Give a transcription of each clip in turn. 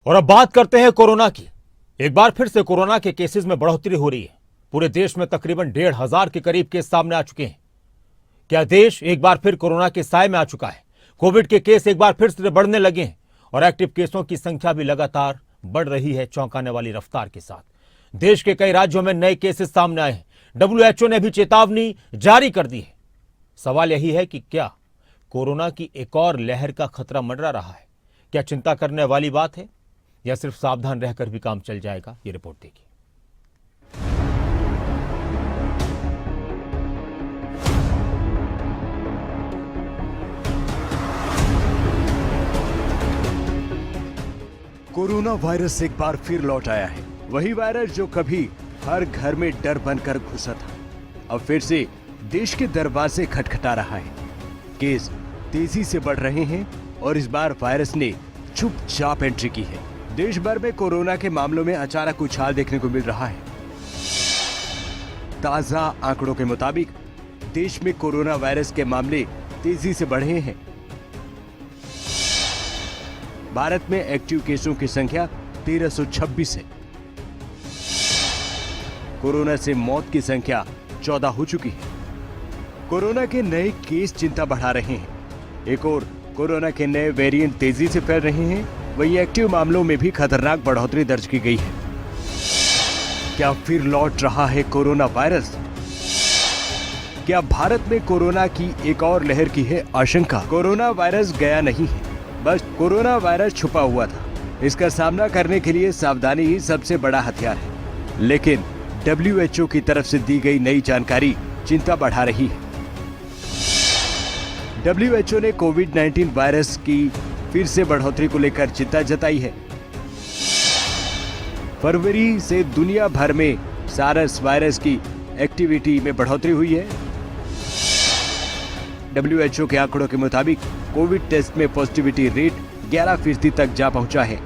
और अब बात करते हैं कोरोना की। एक बार फिर से कोरोना के केसेस में बढ़ोतरी हो रही है। पूरे देश में तकरीबन 1,500 के करीब केस सामने आ चुके हैं। क्या देश एक बार फिर कोरोना के साए में आ चुका है? कोविड के केस एक बार फिर से बढ़ने लगे हैं और एक्टिव केसों की संख्या भी लगातार बढ़ रही है चौंकाने वाली रफ्तार के साथ। देश के कई राज्यों में नए केसेस सामने आए हैं। WHO ने भी चेतावनी जारी कर दी है। सवाल यही है कि क्या कोरोना की एक और लहर का खतरा मंडरा रहा है? क्या चिंता करने वाली बात है या सिर्फ सावधान रहकर भी काम चल जाएगा? ये रिपोर्ट देखिए। कोरोना वायरस एक बार फिर लौट आया है। वही वायरस जो कभी हर घर में डर बनकर घुसा था, अब फिर से देश के दरवाजे खटखटा रहा है। केस तेजी से बढ़ रहे हैं और इस बार वायरस ने चुपचाप एंट्री की है। देश भर में कोरोना के मामलों में अचानक उछाल देखने को मिल रहा है। ताजा आंकड़ों के मुताबिक देश में कोरोना वायरस के मामले तेजी से बढ़े हैं। भारत में एक्टिव केसों की संख्या 1326 है। कोरोना से मौत की संख्या 14 हो चुकी है। कोरोना के नए केस चिंता बढ़ा रहे हैं। एक और कोरोना के नए वेरिएंट तेजी से फैल रहे हैं, वहीं एक्टिव मामलों में भी खतरनाक बढ़ोतरी दर्ज की गई है। क्या फिर लौट रहा है कोरोना वायरस? क्या भारत में कोरोना की एक और लहर की है आशंका? कोरोना वायरस गया नहीं है, बस कोरोना वायरस छुपा हुआ था। इसका सामना करने के लिए सावधानी ही सबसे बड़ा हथियार है। लेकिन WHO की तरफ से दी गई नई जानकारी चिंता बढ़ा रही है। WHO ने कोविड-19 वायरस की फिर से बढ़ोतरी को लेकर चिंता जताई है। फरवरी से दुनिया भर में सारस वायरस की एक्टिविटी में बढ़ोतरी हुई है। WHO के आंकड़ों के मुताबिक कोविड टेस्ट में पॉजिटिविटी रेट 11% तक जा पहुंचा है।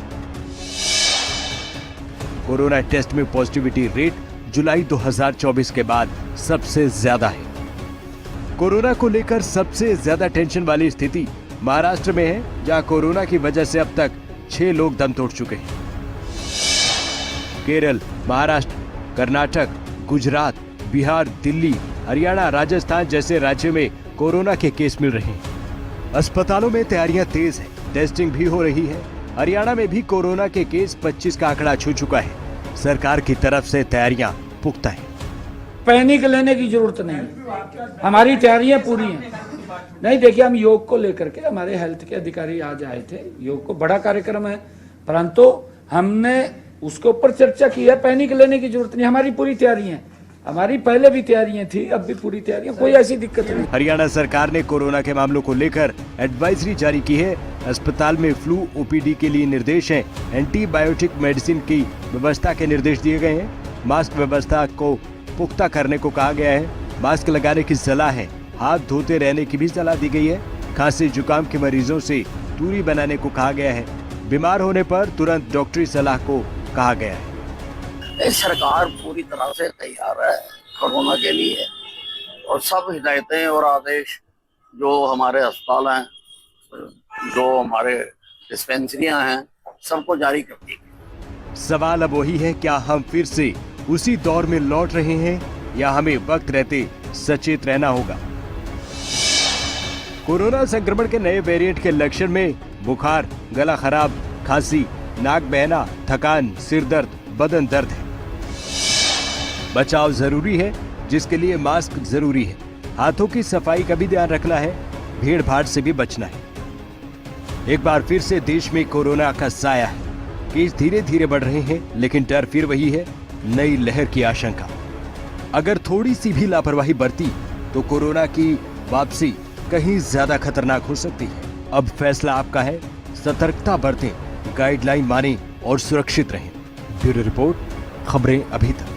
कोरोना टेस्ट में पॉजिटिविटी रेट जुलाई 2024 के बाद सबसे ज्यादा है। कोरोना को लेकर सबसे ज्यादा टेंशन वाली स्थिति महाराष्ट्र में है, जहां कोरोना की वजह से अब तक 6 लोग दम तोड़ चुके हैं। केरल, महाराष्ट्र, कर्नाटक, गुजरात, बिहार, दिल्ली, हरियाणा, राजस्थान जैसे राज्यों में कोरोना के केस मिल रहे हैं। अस्पतालों में तैयारियां तेज है, टेस्टिंग भी हो रही है। हरियाणा में भी कोरोना के केस 25 का आंकड़ा छू चुका है। सरकार की तरफ से तैयारियां पुख्ता है। पैनिक लेने की जरूरत नहीं, हमारी तैयारियां पूरी हैं। नहीं, देखिए, हम योग को लेकर के हमारे हेल्थ के अधिकारी आज आए थे। योग को बड़ा कार्यक्रम है, परंतु हमने उसके ऊपर चर्चा की है। पैनिक लेने की जरूरत नहीं, हमारी पूरी तैयारी है। हमारी पहले भी तैयारियां थी, अब भी पूरी तैयारियां, कोई ऐसी दिक्कत नहीं। हरियाणा सरकार ने कोरोना के मामलों को लेकर एडवाइजरी जारी की है। अस्पताल में फ्लू OPD के लिए निर्देश हैं। एंटीबायोटिक मेडिसिन की व्यवस्था के निर्देश दिए गए हैं। मास्क व्यवस्था को पुख्ता करने को कहा गया है। मास्क लगाने की सलाह है। हाथ धोते रहने की भी सलाह दी गई है। खांसी जुकाम के मरीजों से दूरी बनाने को कहा गया है। बीमार होने पर तुरंत डॉक्टरी सलाह को कहा गया है। सरकार पूरी तरह से तैयार है कोरोना के लिए, और सब हिदायतें और आदेश जो हमारे अस्पताल हैं, जो हमारे डिस्पेंसरियां हैं, सबको जारी कर दी गई। सवाल अब वही है, क्या हम फिर से उसी दौर में लौट रहे हैं या हमें वक्त रहते सचेत रहना होगा? कोरोना संक्रमण के नए वेरिएंट के लक्षण में बुखार, गला खराब, खांसी, नाक बहना, थकान, सिर दर्द, बदन दर्द है। बचाव जरूरी है, जिसके लिए मास्क जरूरी है। हाथों की सफाई का भी ध्यान रखना है। भीड़ भाड़ से भी बचना है। एक बार फिर से देश में कोरोना का साया है। केस धीरे धीरे बढ़ रहे हैं, लेकिन डर फिर वही है, नई लहर की आशंका। अगर थोड़ी सी भी लापरवाही बरती तो कोरोना की वापसी कहीं ज्यादा खतरनाक हो सकती है। अब फैसला आपका है। सतर्कता बरतें, गाइडलाइन मानें और सुरक्षित रहें। ब्यूरो रिपोर्ट, खबरें अभी तक।